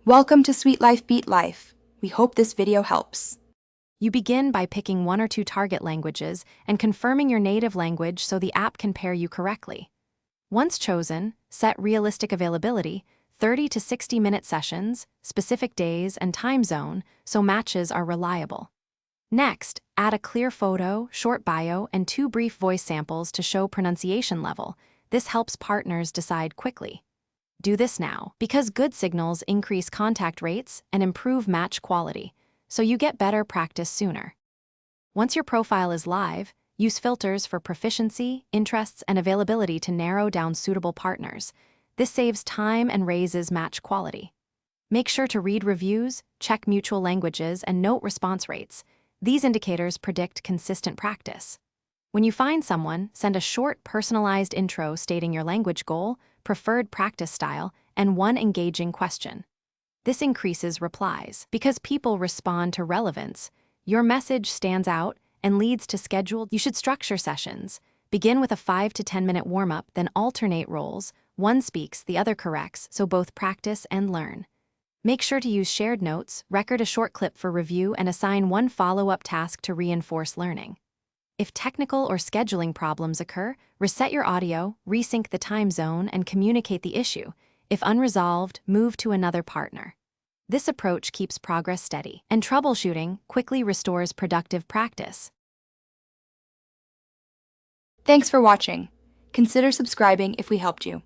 Welcome to Sweet Life Beat Life. We hope this video helps. You begin by picking one or two target languages and confirming your native language so the app can pair you correctly. Once chosen, set realistic availability, 30 to 60-minute sessions, specific days and time zone so matches are reliable. Next, add a clear photo, short bio, and 2 brief voice samples to show pronunciation level. This helps partners decide quickly. Do this now, because good signals increase contact rates and improve match quality, so you get better practice sooner. Once your profile is live, use filters for proficiency, interests, and availability to narrow down suitable partners. This saves time and raises match quality. Make sure to read reviews, check mutual languages, and note response rates. These indicators predict consistent practice. When you find someone, send a short, personalized intro stating your language goal, preferred practice style, and one engaging question. This increases replies. Because people respond to relevance, your message stands out and leads to scheduled. You should structure sessions. Begin with a 5 to 10-minute warm-up, then alternate roles. One speaks, the other corrects, so both practice and learn. Make sure to use shared notes, record a short clip for review, and assign one follow-up task to reinforce learning. If technical or scheduling problems occur, reset your audio, resync the time zone, and communicate the issue. If unresolved, move to another partner. This approach keeps progress steady, and troubleshooting quickly restores productive practice. Thanks for watching. Consider subscribing if we helped you.